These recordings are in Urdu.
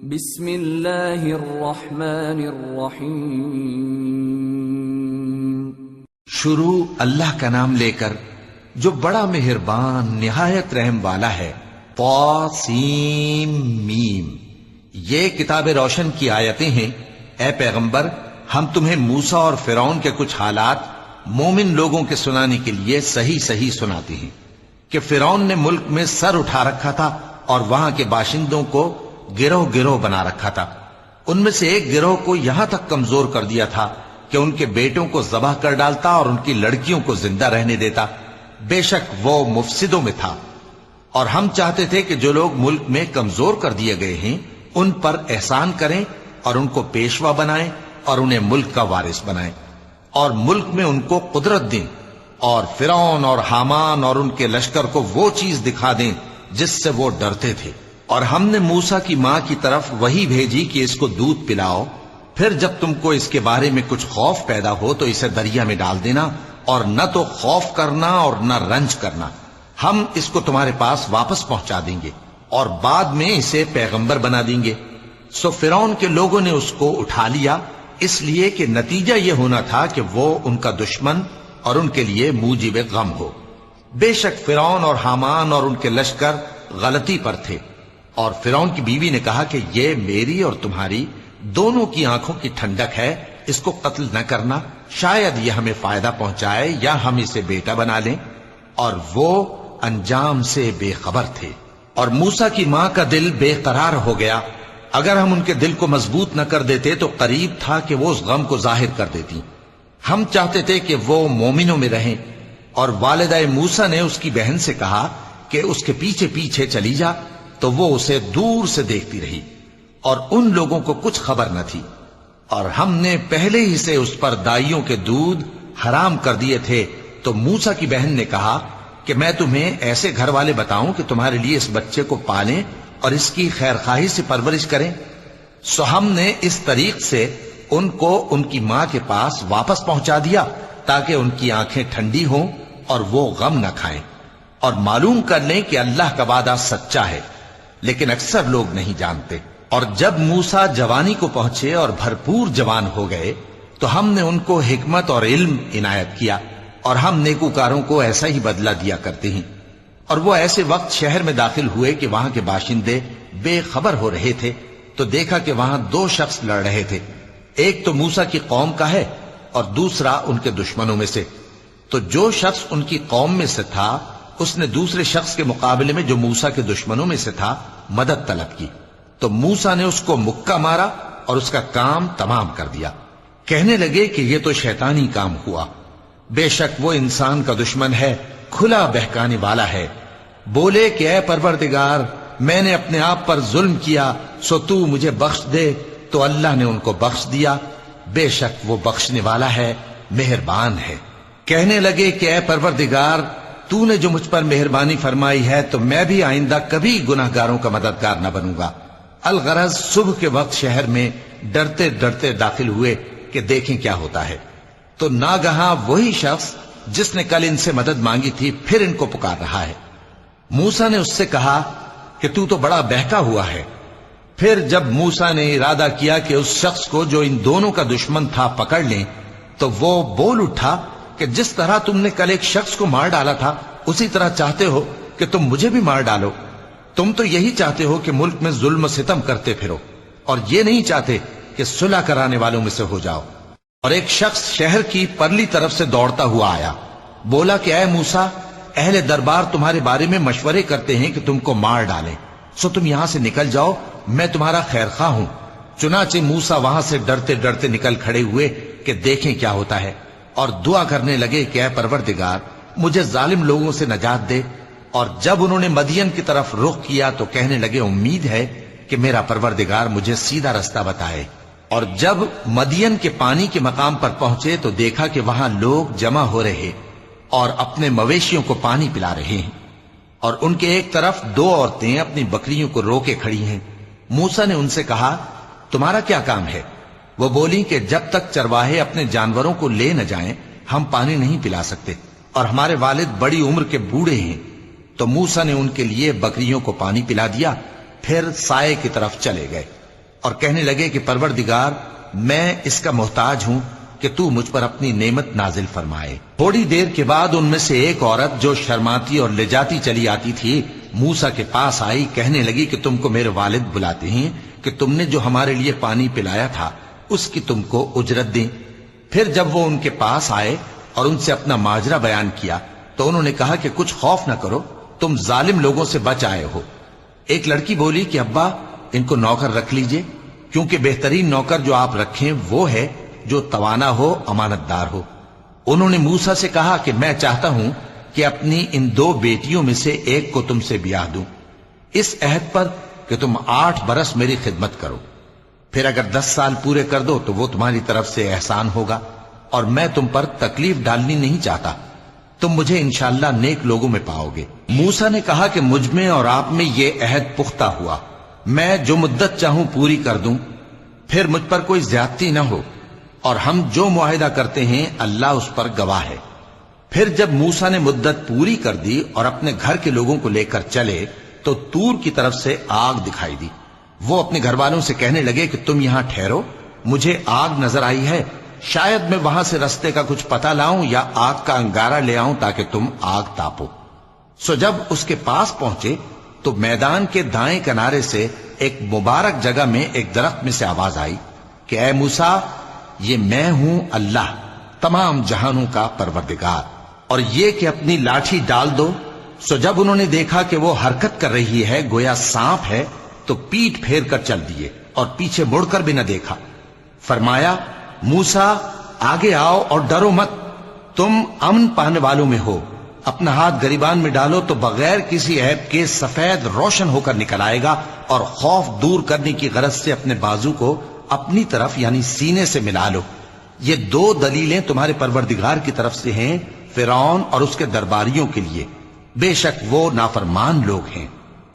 بسم اللہ الرحمن الرحیم۔ شروع اللہ کا نام لے کر جو بڑا مہربان نہایت رحم والا ہے۔ طاسیم میم، یہ کتاب روشن کی آیتیں ہیں۔ اے پیغمبر، ہم تمہیں موسیٰ اور فرعون کے کچھ حالات مومن لوگوں کے سنانے کے لیے صحیح صحیح سناتے ہیں کہ فرعون نے ملک میں سر اٹھا رکھا تھا اور وہاں کے باشندوں کو گروہ گروہ بنا رکھا تھا۔ ان میں سے ایک گروہ کو یہاں تک کمزور کر دیا تھا کہ ان کے بیٹوں کو ذبح کر ڈالتا اور ان کی لڑکیوں کو زندہ رہنے دیتا۔ بے شک وہ مفسدوں میں تھا، اور ہم چاہتے تھے کہ جو لوگ ملک میں کمزور کر دیے گئے ہیں ان پر احسان کریں اور ان کو پیشوا بنائیں اور انہیں ملک کا وارث بنائیں، اور ملک میں ان کو قدرت دیں، اور فرعون اور حامان اور ان کے لشکر کو وہ چیز دکھا دیں جس سے وہ ڈرتے تھے۔ اور ہم نے موسیٰ کی ماں کی طرف وحی بھیجی کہ اس کو دودھ پلاؤ، پھر جب تم کو اس کے بارے میں کچھ خوف پیدا ہو تو اسے دریا میں ڈال دینا، اور نہ تو خوف کرنا اور نہ رنج کرنا، ہم اس کو تمہارے پاس واپس پہنچا دیں گے اور بعد میں اسے پیغمبر بنا دیں گے۔ سو فرعون کے لوگوں نے اس کو اٹھا لیا، اس لیے کہ نتیجہ یہ ہونا تھا کہ وہ ان کا دشمن اور ان کے لیے موجب غم ہو۔ بے شک فرعون اور حامان اور ان کے لشکر غلطی پر تھے، اور فرعون کی بیوی نے کہا کہ یہ میری اور تمہاری دونوں کی آنکھوں کی ٹھنڈک ہے، اس کو قتل نہ کرنا، شاید یہ ہمیں فائدہ پہنچائے یا ہم اسے بیٹا بنا لیں۔ اور وہ انجام سے بے خبر تھے۔ اور موسیٰ کی ماں کا دل بے قرار ہو گیا، اگر ہم ان کے دل کو مضبوط نہ کر دیتے تو قریب تھا کہ وہ اس غم کو ظاہر کر دیتی۔ ہم چاہتے تھے کہ وہ مومنوں میں رہیں، اور والدہ موسیٰ نے اس کی بہن سے کہا کہ اس کے پیچھے پیچھے چلی جا، تو وہ اسے دور سے دیکھتی رہی، اور ان لوگوں کو کچھ خبر نہ تھی۔ اور ہم نے پہلے ہی سے اس پر دائیوں کے دودھ حرام کر دیے تھے۔ تو موسیٰ کی بہن نے کہا کہ میں تمہیں ایسے گھر والے بتاؤں کہ تمہارے لیے اس بچے کو پالیں اور اس کی خیر خواہی سے پرورش کریں۔ سو ہم نے اس طریق سے ان کو ان کی ماں کے پاس واپس پہنچا دیا تاکہ ان کی آنکھیں ٹھنڈی ہوں اور وہ غم نہ کھائیں، اور معلوم کر لیں کہ اللہ کا وعدہ سچا ہے، لیکن اکثر لوگ نہیں جانتے۔ اور جب موسیٰ جوانی کو پہنچے اور بھرپور جوان ہو گئے تو ہم نے ان کو حکمت اور علم عنایت کیا، اور ہم نیکوکاروں کو ایسا ہی بدلہ دیا کرتے ہیں۔ اور وہ ایسے وقت شہر میں داخل ہوئے کہ وہاں کے باشندے بے خبر ہو رہے تھے، تو دیکھا کہ وہاں دو شخص لڑ رہے تھے، ایک تو موسیٰ کی قوم کا ہے اور دوسرا ان کے دشمنوں میں سے۔ تو جو شخص ان کی قوم میں سے تھا اس نے دوسرے شخص کے مقابلے میں جو موسیٰ کے دشمنوں میں سے تھا مدد طلب کی، تو موسیٰ نے اس کو مکہ مارا اور اس کا کام تمام کر دیا۔ کہنے لگے کہ یہ تو شیطانی کام ہوا، بے شک وہ انسان کا دشمن ہے، کھلا بہکانے والا ہے۔ بولے کہ اے پروردگار، میں نے اپنے آپ پر ظلم کیا، سو تو مجھے بخش دے، تو اللہ نے ان کو بخش دیا، بے شک وہ بخشنے والا ہے، مہربان ہے۔ کہنے لگے کہ اے پروردگار، تو نے جو مجھ پر مہربانی فرمائی ہے تو میں بھی آئندہ کبھی گناہ گاروں کا مددگار نہ بنوں گا۔ الغرض صبح کے وقت شہر میں ڈرتے ڈرتے داخل ہوئے کہ دیکھیں کیا ہوتا ہے، تو ناگہاں وہی شخص جس نے کل ان سے مدد مانگی تھی پھر ان کو پکار رہا ہے۔ موسیٰ نے اس سے کہا کہ تو بڑا بہکا ہوا ہے۔ پھر جب موسیٰ نے ارادہ کیا کہ اس شخص کو جو ان دونوں کا دشمن تھا پکڑ لیں، تو وہ بول اٹھا کہ جس طرح تم نے کل ایک شخص کو مار ڈالا تھا اسی طرح چاہتے ہو کہ تم مجھے بھی مار ڈالو۔ تم تو یہی چاہتے ہو کہ ملک میں ظلم و ستم کرتے پھرو، اور یہ نہیں چاہتے کہ صلح کرانے والوں میں سے ہو جاؤ۔ اور ایک شخص شہر کی پرلی طرف سے دوڑتا ہوا آیا، بولا کہ اے موسیٰ، اہل دربار تمہارے بارے میں مشورے کرتے ہیں کہ تم کو مار ڈالیں، سو تم یہاں سے نکل جاؤ، میں تمہارا خیر خواہ ہوں۔ چنانچہ موسیٰ وہاں سے ڈرتے ڈرتے نکل کھڑے ہوئے کہ دیکھیں کیا ہوتا ہے، اور دعا کرنے لگے کہ اے پروردگار، مجھے ظالم لوگوں سے نجات دے۔ اور جب انہوں نے مدین کی طرف رخ کیا تو کہنے لگے امید ہے کہ میرا پروردگار مجھے سیدھا رستہ بتائے۔ اور جب مدین کے پانی کے مقام پر پہنچے تو دیکھا کہ وہاں لوگ جمع ہو رہے اور اپنے مویشیوں کو پانی پلا رہے ہیں، اور ان کے ایک طرف دو عورتیں اپنی بکریوں کو روکے کھڑی ہیں۔ موسیٰ نے ان سے کہا تمہارا کیا کام ہے؟ وہ بولی کہ جب تک چرواہے اپنے جانوروں کو لے نہ جائیں ہم پانی نہیں پلا سکتے، اور ہمارے والد بڑی عمر کے بوڑھے ہیں۔ تو موسیٰ نے ان کے لیے بکریوں کو پانی پلا دیا، پھر سائے کی طرف چلے گئے۔ اور کہنے لگے کہ پروردگار میں اس کا محتاج ہوں کہ تو مجھ پر اپنی نعمت نازل فرمائے۔ تھوڑی دیر کے بعد ان میں سے ایک عورت جو شرماتی اور لجاتی چلی آتی تھی موسیٰ کے پاس آئی، کہنے لگی کہ تم کو میرے والد بلاتے ہیں کہ تم نے جو ہمارے لیے پانی پلایا تھا اس کی تم کو اجرت دیں۔ پھر جب وہ ان کے پاس آئے اور ان سے اپنا ماجرا بیان کیا تو انہوں نے کہا کہ کچھ خوف نہ کرو، تم ظالم لوگوں سے بچ آئے ہو۔ ایک لڑکی بولی کہ ابا ان کو نوکر رکھ لیجئے، کیونکہ بہترین نوکر جو آپ رکھیں وہ ہے جو توانا ہو، امانت دار ہو۔ انہوں نے موسیٰ سے کہا کہ میں چاہتا ہوں کہ اپنی ان 2 بیٹیوں میں سے ایک کو تم سے بیاہ دوں، اس عہد پر کہ تم 8 برس میری خدمت کرو، پھر اگر 10 سال پورے کر دو تو وہ تمہاری طرف سے احسان ہوگا، اور میں تم پر تکلیف ڈالنی نہیں چاہتا، تم مجھے انشاءاللہ نیک لوگوں میں پاؤ گے۔ موسیٰ نے کہا کہ مجھ میں اور آپ میں یہ عہد پختہ ہوا، میں جو مدت چاہوں پوری کر دوں، پھر مجھ پر کوئی زیادتی نہ ہو، اور ہم جو معاہدہ کرتے ہیں اللہ اس پر گواہ ہے۔ پھر جب موسیٰ نے مدت پوری کر دی اور اپنے گھر کے لوگوں کو لے کر چلے تو طور کی طرف سے آگ دکھائی دی۔ وہ اپنے گھر والوں سے کہنے لگے کہ تم یہاں ٹھہرو، مجھے آگ نظر آئی ہے، شاید میں وہاں سے رستے کا کچھ پتہ لاؤں یا آگ کا انگارہ لے آؤں تاکہ تم آگ تاپو۔ سو جب اس کے پاس پہنچے تو میدان کے دائیں کنارے سے ایک مبارک جگہ میں ایک درخت میں سے آواز آئی کہ اے موسیٰ، یہ میں ہوں اللہ، تمام جہانوں کا پروردگار، اور یہ کہ اپنی لاٹھی ڈال دو۔ سو جب انہوں نے دیکھا کہ وہ حرکت کر رہی ہے گویا سانپ ہے تو پیٹ پھیر کر چل دیے اور پیچھے مڑ کر بھی نہ دیکھا۔ فرمایا موسیٰ آگے آؤ اور ڈرو مت، تم امن پانے والوں میں ہو، اپنا ہاتھ گریبان میں ڈالو تو بغیر کسی عیب کے سفید روشن ہو کر نکل آئے گا، اور خوف دور کرنے کی غرض سے اپنے بازو کو اپنی طرف یعنی سینے سے ملا لو۔ یہ 2 دلیلیں تمہارے پروردگار کی طرف سے ہیں فرعون اور اس کے درباریوں کے لیے، بے شک وہ نافرمان لوگ ہیں۔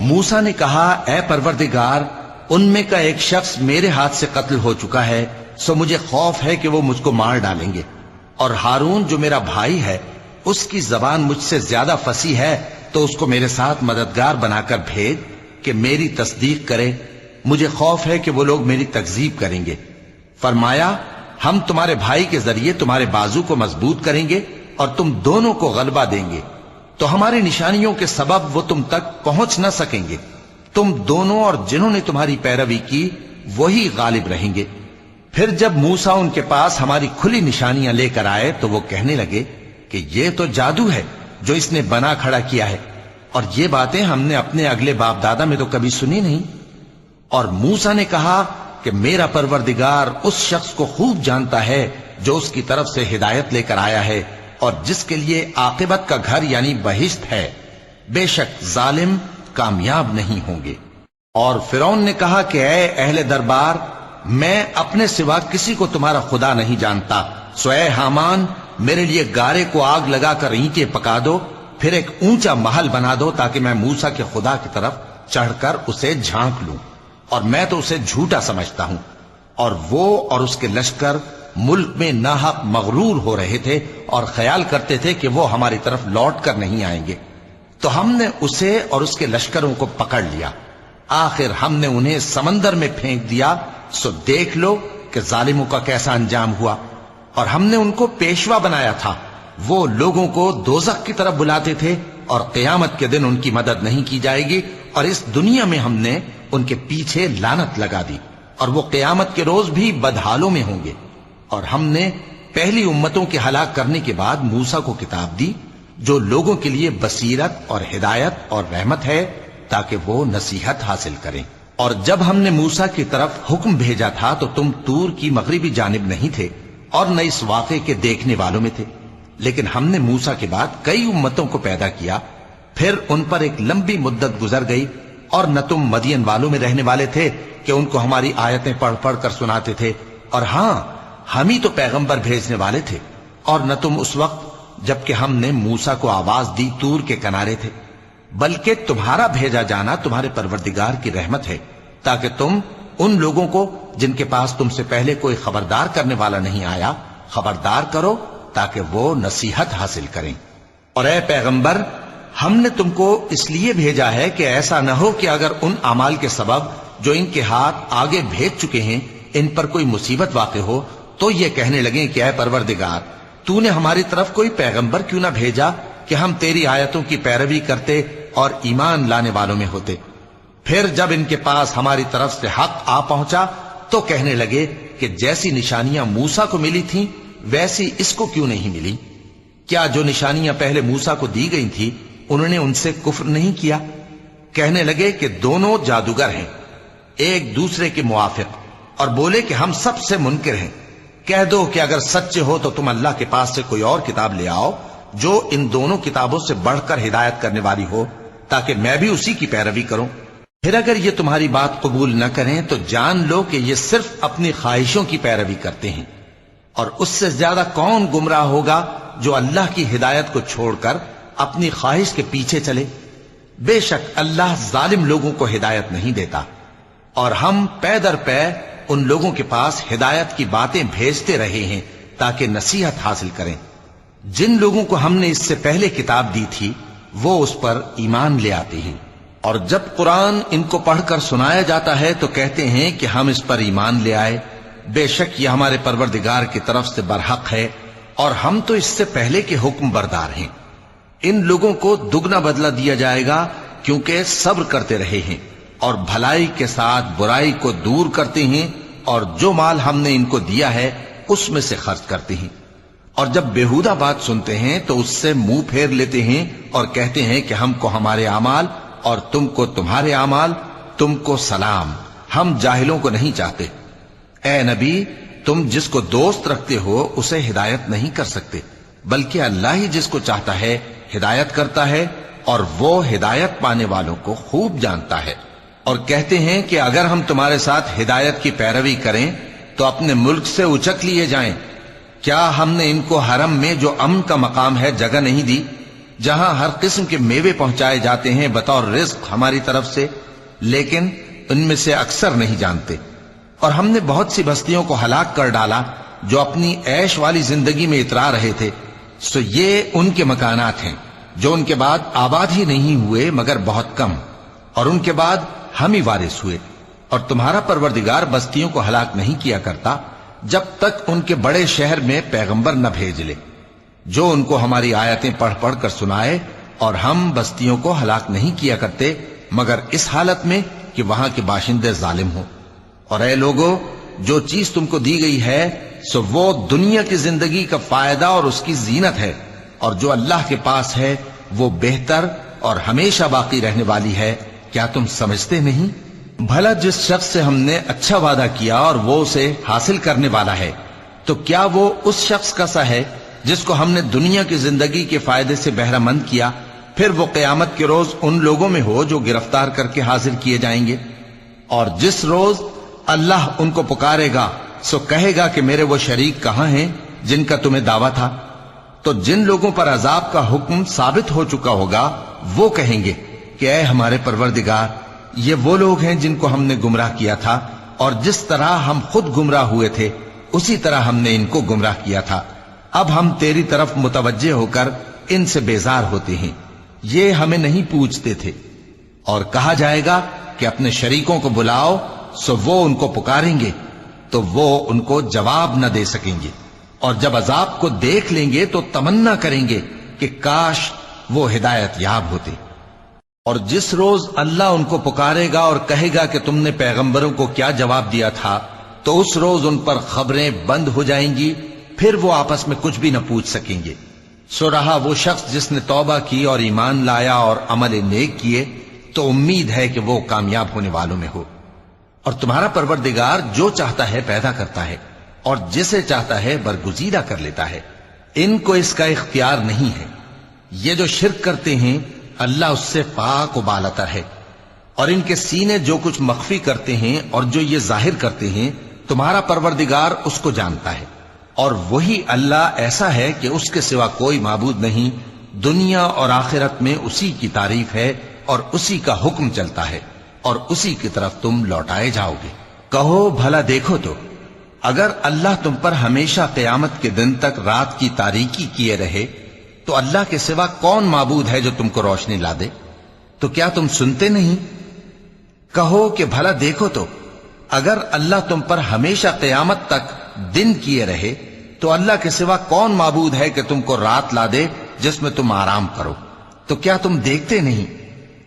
موسیٰ نے کہا اے پروردگار، ان میں کا ایک شخص میرے ہاتھ سے قتل ہو چکا ہے، سو مجھے خوف ہے کہ وہ مجھ کو مار ڈالیں گے، اور ہارون جو میرا بھائی ہے اس کی زبان مجھ سے زیادہ فصیح ہے، تو اس کو میرے ساتھ مددگار بنا کر بھیج کہ میری تصدیق کرے، مجھے خوف ہے کہ وہ لوگ میری تکذیب کریں گے۔ فرمایا ہم تمہارے بھائی کے ذریعے تمہارے بازو کو مضبوط کریں گے اور تم دونوں کو غلبہ دیں گے، تو ہماری نشانیوں کے سبب وہ تم تک پہنچ نہ سکیں گے، تم دونوں اور جنہوں نے تمہاری پیروی کی وہی غالب رہیں گے۔ پھر جب موسیٰ ان کے پاس ہماری کھلی نشانیاں لے کر آئے تو وہ کہنے لگے کہ یہ تو جادو ہے جو اس نے بنا کھڑا کیا ہے، اور یہ باتیں ہم نے اپنے اگلے باپ دادا میں تو کبھی سنی نہیں۔ اور موسیٰ نے کہا کہ میرا پروردگار اس شخص کو خوب جانتا ہے جو اس کی طرف سے ہدایت لے کر آیا ہے اور جس کے لیے عاقبت کا گھر یعنی بہشت ہے، بے شک ظالم کامیاب نہیں ہوں گے۔ اور فرعون نے کہا کہ اے اہل دربار، میں اپنے سوا کسی کو تمہارا خدا نہیں جانتا، سو اے حامان میرے لیے گارے کو آگ لگا کر اینٹیں پکا دو، پھر ایک اونچا محل بنا دو تاکہ میں موسیٰ کے خدا کی طرف چڑھ کر اسے جھانک لوں، اور میں تو اسے جھوٹا سمجھتا ہوں۔ اور وہ اور اس کے لشکر ملک میں ناحق مغرور ہو رہے تھے اور خیال کرتے تھے کہ وہ ہماری طرف لوٹ کر نہیں آئیں گے، تو ہم نے اسے اور اس کے لشکروں کو پکڑ لیا، آخر ہم نے انہیں سمندر میں پھینک دیا، سو دیکھ لو کہ ظالموں کا کیسا انجام ہوا۔ اور ہم نے ان کو پیشوا بنایا تھا، وہ لوگوں کو دوزخ کی طرف بلاتے تھے، اور قیامت کے دن ان کی مدد نہیں کی جائے گی، اور اس دنیا میں ہم نے ان کے پیچھے لعنت لگا دی، اور وہ قیامت کے روز بھی بدحالوں میں ہوں گے۔ اور ہم نے پہلی امتوں کے ہلاک کرنے کے بعد موسیٰ کو کتاب دی جو لوگوں کے لیے بصیرت اور ہدایت اور رحمت ہے تاکہ وہ نصیحت حاصل کریں۔ اور جب ہم نے موسیٰ کی طرف حکم بھیجا تھا تو تم طور کی مغربی جانب نہیں تھے اور نہ اس واقعے کے دیکھنے والوں میں تھے، لیکن ہم نے موسیٰ کے بعد کئی امتوں کو پیدا کیا، پھر ان پر ایک لمبی مدت گزر گئی، اور نہ تم مدین والوں میں رہنے والے تھے کہ ان کو ہماری آیتیں پڑھ پڑھ کر سناتے تھے، اور ہاں ہم ہی تو پیغمبر بھیجنے والے تھے، اور نہ تم اس وقت جبکہ ہم نے موسیٰ کو آواز دی طور کے کنارے تھے، بلکہ تمہارا بھیجا جانا تمہارے پروردگار کی رحمت ہے تاکہ تم ان لوگوں کو جن کے پاس تم سے پہلے کوئی خبردار کرنے والا نہیں آیا خبردار کرو تاکہ وہ نصیحت حاصل کریں۔ اور اے پیغمبر، ہم نے تم کو اس لیے بھیجا ہے کہ ایسا نہ ہو کہ اگر ان اعمال کے سبب جو ان کے ہاتھ آگے بھیج چکے ہیں ان پر کوئی مصیبت واقع ہو تو یہ کہنے لگیں کہ اے پروردگار تو نے ہماری طرف کوئی پیغمبر کیوں نہ بھیجا کہ ہم تیری آیتوں کی پیروی کرتے اور ایمان لانے والوں میں ہوتے۔ پھر جب ان کے پاس ہماری طرف سے حق آ پہنچا تو کہنے لگے کہ جیسی نشانیاں موسیٰ کو ملی تھیں ویسی اس کو کیوں نہیں ملی؟ کیا جو نشانیاں پہلے موسیٰ کو دی گئی تھی انہوں نے ان سے کفر نہیں کیا؟ کہنے لگے کہ دونوں جادوگر ہیں ایک دوسرے کے موافق، اور بولے کہ ہم سب سے منکر ہیں۔ کہہ دو کہ اگر سچے ہو تو تم اللہ کے پاس سے کوئی اور کتاب لے آؤ جو ان دونوں کتابوں سے بڑھ کر ہدایت کرنے والی ہو تاکہ میں بھی اسی کی پیروی کروں۔ پھر اگر یہ تمہاری بات قبول نہ کریں تو جان لو کہ یہ صرف اپنی خواہشوں کی پیروی کرتے ہیں، اور اس سے زیادہ کون گمراہ ہوگا جو اللہ کی ہدایت کو چھوڑ کر اپنی خواہش کے پیچھے چلے۔ بے شک اللہ ظالم لوگوں کو ہدایت نہیں دیتا، اور ہم پے در پے ان لوگوں کے پاس ہدایت کی باتیں بھیجتے رہے ہیں تاکہ نصیحت حاصل کریں۔ جن لوگوں کو ہم نے اس سے پہلے کتاب دی تھی وہ اس پر ایمان لے آتے ہیں، اور جب قرآن ان کو پڑھ کر سنایا جاتا ہے تو کہتے ہیں کہ ہم اس پر ایمان لے آئے، بے شک یہ ہمارے پروردگار کی طرف سے برحق ہے اور ہم تو اس سے پہلے کے حکم بردار ہیں۔ ان لوگوں کو دگنا بدلہ دیا جائے گا کیونکہ صبر کرتے رہے ہیں اور بھلائی کے ساتھ برائی کو دور کرتے ہیں، اور جو مال ہم نے ان کو دیا ہے اس میں سے خرچ کرتے ہیں، اور جب بیہودہ بات سنتے ہیں تو اس سے منہ پھیر لیتے ہیں اور کہتے ہیں کہ ہم کو ہمارے اعمال اور تم کو تمہارے اعمال، تم کو سلام، ہم جاہلوں کو نہیں چاہتے۔ اے نبی تم جس کو دوست رکھتے ہو اسے ہدایت نہیں کر سکتے، بلکہ اللہ ہی جس کو چاہتا ہے ہدایت کرتا ہے، اور وہ ہدایت پانے والوں کو خوب جانتا ہے۔ اور کہتے ہیں کہ اگر ہم تمہارے ساتھ ہدایت کی پیروی کریں تو اپنے ملک سے اچک لیے جائیں۔ کیا ہم نے ان کو حرم میں جو امن کا مقام ہے جگہ نہیں دی، جہاں ہر قسم کے میوے پہنچائے جاتے ہیں بطور رزق ہماری طرف سے؟ لیکن ان میں سے اکثر نہیں جانتے۔ اور ہم نے بہت سی بستیوں کو ہلاک کر ڈالا جو اپنی عیش والی زندگی میں اترا رہے تھے، سو یہ ان کے مکانات ہیں جو ان کے بعد آباد ہی نہیں ہوئے مگر بہت کم، اور ان کے بعد ہم ہی وارث ہوئے۔ اور تمہارا پروردگار بستیوں کو ہلاک نہیں کیا کرتا جب تک ان کے بڑے شہر میں پیغمبر نہ بھیج لے جو ان کو ہماری آیتیں پڑھ پڑھ کر سنائے، اور ہم بستیوں کو ہلاک نہیں کیا کرتے مگر اس حالت میں کہ وہاں کے باشندے ظالم ہوں۔ اور اے لوگو، جو چیز تم کو دی گئی ہے سو وہ دنیا کی زندگی کا فائدہ اور اس کی زینت ہے، اور جو اللہ کے پاس ہے وہ بہتر اور ہمیشہ باقی رہنے والی ہے۔ کیا تم سمجھتے نہیں؟ بھلا جس شخص سے ہم نے اچھا وعدہ کیا اور وہ اسے حاصل کرنے والا ہے، تو کیا وہ اس شخص کا سا ہے جس کو ہم نے دنیا کی زندگی کے فائدے سے بہرہ مند کیا، پھر وہ قیامت کے روز ان لوگوں میں ہو جو گرفتار کر کے حاضر کیے جائیں گے؟ اور جس روز اللہ ان کو پکارے گا سو کہے گا کہ میرے وہ شریک کہاں ہیں جن کا تمہیں دعویٰ تھا؟ تو جن لوگوں پر عذاب کا حکم ثابت ہو چکا ہوگا وہ کہیں گے کہ اے ہمارے پروردگار، یہ وہ لوگ ہیں جن کو ہم نے گمراہ کیا تھا، اور جس طرح ہم خود گمراہ ہوئے تھے اسی طرح ہم نے ان کو گمراہ کیا تھا۔ اب ہم تیری طرف متوجہ ہو کر ان سے بیزار ہوتے ہیں، یہ ہمیں نہیں پوچھتے تھے۔ اور کہا جائے گا کہ اپنے شریکوں کو بلاؤ، سو وہ ان کو پکاریں گے تو وہ ان کو جواب نہ دے سکیں گے، اور جب عذاب کو دیکھ لیں گے تو تمنا کریں گے کہ کاش وہ ہدایت یاب ہوتے۔ اور جس روز اللہ ان کو پکارے گا اور کہے گا کہ تم نے پیغمبروں کو کیا جواب دیا تھا، تو اس روز ان پر خبریں بند ہو جائیں گی، پھر وہ آپس میں کچھ بھی نہ پوچھ سکیں گے۔ سو رہا وہ شخص جس نے توبہ کی اور ایمان لایا اور عمل نیک کیے تو امید ہے کہ وہ کامیاب ہونے والوں میں ہو۔ اور تمہارا پروردگار جو چاہتا ہے پیدا کرتا ہے اور جسے چاہتا ہے برگزیدہ کر لیتا ہے، ان کو اس کا اختیار نہیں ہے۔ یہ جو شرک کرتے ہیں اللہ اس سے پاک و بالاتر ہے، اور ان کے سینے جو کچھ مخفی کرتے ہیں اور جو یہ ظاہر کرتے ہیں تمہارا پروردگار اس کو جانتا ہے۔ اور وہی اللہ ایسا ہے کہ اس کے سوا کوئی معبود نہیں، دنیا اور آخرت میں اسی کی تعریف ہے اور اسی کا حکم چلتا ہے، اور اسی کی طرف تم لوٹائے جاؤ گے۔ کہو بھلا دیکھو تو، اگر اللہ تم پر ہمیشہ قیامت کے دن تک رات کی تاریکی کیے رہے تو اللہ کے سوا کون معبود ہے جو تم کو روشنی لا دے؟ تو کیا تم سنتے نہیں؟ کہو کہ بھلا دیکھو تو اگر اللہ تم پر ہمیشہ قیامت تک دن کیے رہے تو اللہ کے سوا کون معبود ہے کہ تم کو رات لا دے جس میں تم آرام کرو؟ تو کیا تم دیکھتے نہیں؟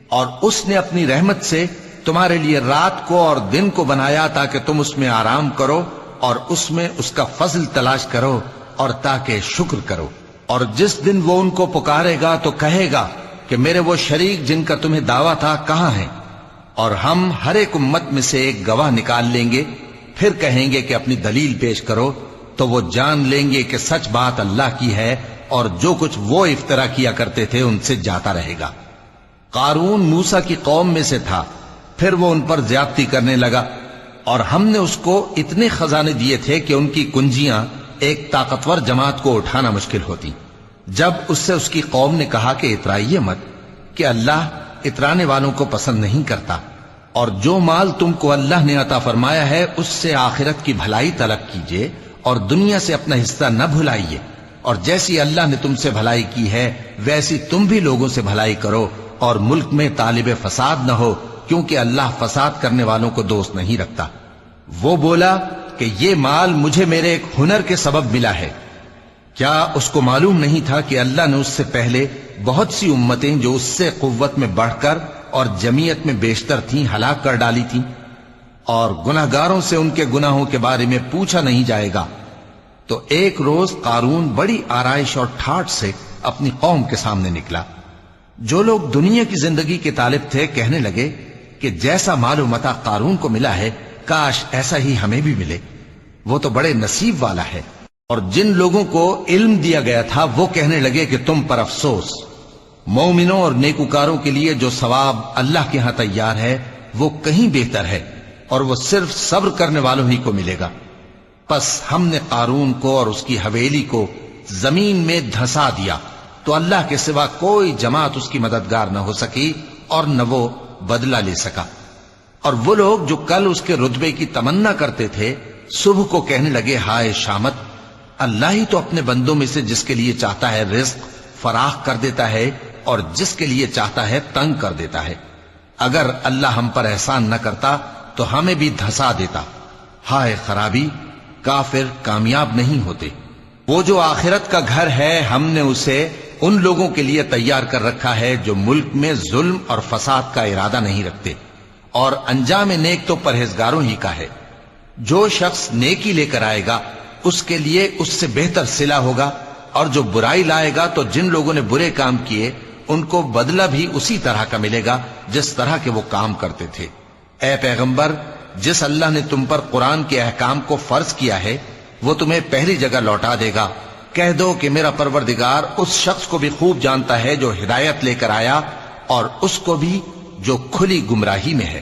اور اس نے اپنی رحمت سے تمہارے لیے رات کو اور دن کو بنایا تاکہ تم اس میں آرام کرو اور اس میں اس کا فضل تلاش کرو اور تاکہ شکر کرو۔ اور جس دن وہ ان کو پکارے گا تو کہے گا کہ میرے وہ شریک جن کا تمہیں دعویٰ تھا کہاں ہیں؟ اور ہم ہر ایک امت میں سے ایک گواہ نکال لیں گے، پھر کہیں گے کہ اپنی دلیل پیش کرو، تو وہ جان لیں گے کہ سچ بات اللہ کی ہے اور جو کچھ وہ افترا کیا کرتے تھے ان سے جاتا رہے گا۔ قارون موسیٰ کی قوم میں سے تھا، پھر وہ ان پر زیادتی کرنے لگا، اور ہم نے اس کو اتنے خزانے دیے تھے کہ ان کی کنجیاں ایک طاقتور جماعت کو اٹھانا مشکل ہوتی۔ جب اس سے اس کی قوم نے کہا کہ اترائیے مت، کہ اللہ اترانے والوں کو پسند نہیں کرتا، اور جو مال تم کو اللہ نے عطا فرمایا ہے اس سے آخرت کی بھلائی طلب کیجئے اور دنیا سے اپنا حصہ نہ بھلائیے، اور جیسی اللہ نے تم سے بھلائی کی ہے ویسی تم بھی لوگوں سے بھلائی کرو، اور ملک میں طالب فساد نہ ہو، کیونکہ اللہ فساد کرنے والوں کو دوست نہیں رکھتا۔ وہ بولا کہ یہ مال مجھے میرے ایک ہنر کے سبب ملا ہے۔ کیا اس کو معلوم نہیں تھا کہ اللہ نے اس سے پہلے بہت سی امتیں جو اس سے قوت میں بڑھ کر اور جمعیت میں بیشتر تھیں ہلاک کر ڈالی تھیں، اور گناہگاروں سے ان کے گناہوں کے بارے میں پوچھا نہیں جائے گا؟ تو ایک روز قارون بڑی آرائش اور ٹھاٹ سے اپنی قوم کے سامنے نکلا۔ جو لوگ دنیا کی زندگی کے طالب تھے کہنے لگے کہ جیسا مال و متاع قارون کو ملا ہے کاش ایسا ہی ہمیں بھی ملے، وہ تو بڑے نصیب والا ہے۔ اور جن لوگوں کو علم دیا گیا تھا وہ کہنے لگے کہ تم پر افسوس، مومنوں اور نیکوکاروں کے لیے جو ثواب اللہ کے ہاں تیار ہے وہ کہیں بہتر ہے، اور وہ صرف صبر کرنے والوں ہی کو ملے گا۔ پس ہم نے قارون کو اور اس کی حویلی کو زمین میں دھسا دیا، تو اللہ کے سوا کوئی جماعت اس کی مددگار نہ ہو سکی اور نہ وہ بدلہ لے سکا۔ اور وہ لوگ جو کل اس کے رتبے کی تمنا کرتے تھے صبح کو کہنے لگے ہائے شامت، اللہ ہی تو اپنے بندوں میں سے جس کے لیے چاہتا ہے رزق فراخ کر دیتا ہے اور جس کے لیے چاہتا ہے تنگ کر دیتا ہے۔ اگر اللہ ہم پر احسان نہ کرتا تو ہمیں بھی دھسا دیتا۔ ہائے خرابی، کافر کامیاب نہیں ہوتے۔ وہ جو آخرت کا گھر ہے ہم نے اسے ان لوگوں کے لیے تیار کر رکھا ہے جو ملک میں ظلم اور فساد کا ارادہ نہیں رکھتے، اور انجام نیک تو پرہیزگاروں ہی کا ہے۔ جو شخص نیکی لے کر آئے گا اس کے لیے اس سے بہتر صلہ ہوگا، اور جو برائی لائے گا تو جن لوگوں نے برے کام کیے ان کو بدلہ بھی اسی طرح کا ملے گا جس طرح کے وہ کام کرتے تھے۔ اے پیغمبر، جس اللہ نے تم پر قرآن کے احکام کو فرض کیا ہے وہ تمہیں پہلی جگہ لوٹا دے گا۔ کہہ دو کہ میرا پروردگار اس شخص کو بھی خوب جانتا ہے جو ہدایت لے کر آیا اور اس کو بھی جو کھلی گمراہی میں ہے۔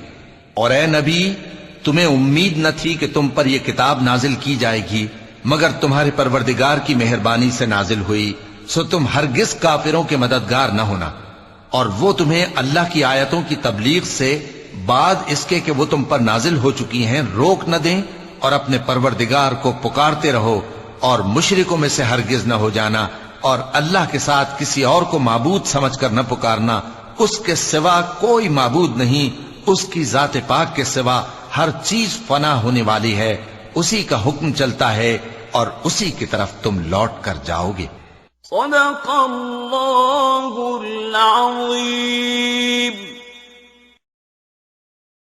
اور اے نبی، تمہیں امید نہ تھی کہ تم پر یہ کتاب نازل کی جائے گی مگر تمہارے پروردگار کی مہربانی سے نازل ہوئی، سو تم ہرگز کافروں کے مددگار نہ ہونا، اور وہ تمہیں اللہ کی آیتوں کی تبلیغ سے بعد اس کے کہ وہ تم پر نازل ہو چکی ہیں روک نہ دیں، اور اپنے پروردگار کو پکارتے رہو اور مشرکوں میں سے ہرگز نہ ہو جانا، اور اللہ کے ساتھ کسی اور کو معبود سمجھ کر نہ پکارنا۔ اس کے سوا کوئی معبود نہیں، اس کی ذات پاک کے سوا ہر چیز فنا ہونے والی ہے، اسی کا حکم چلتا ہے اور اسی کی طرف تم لوٹ کر جاؤ گے۔ صدق اللہ العظیم۔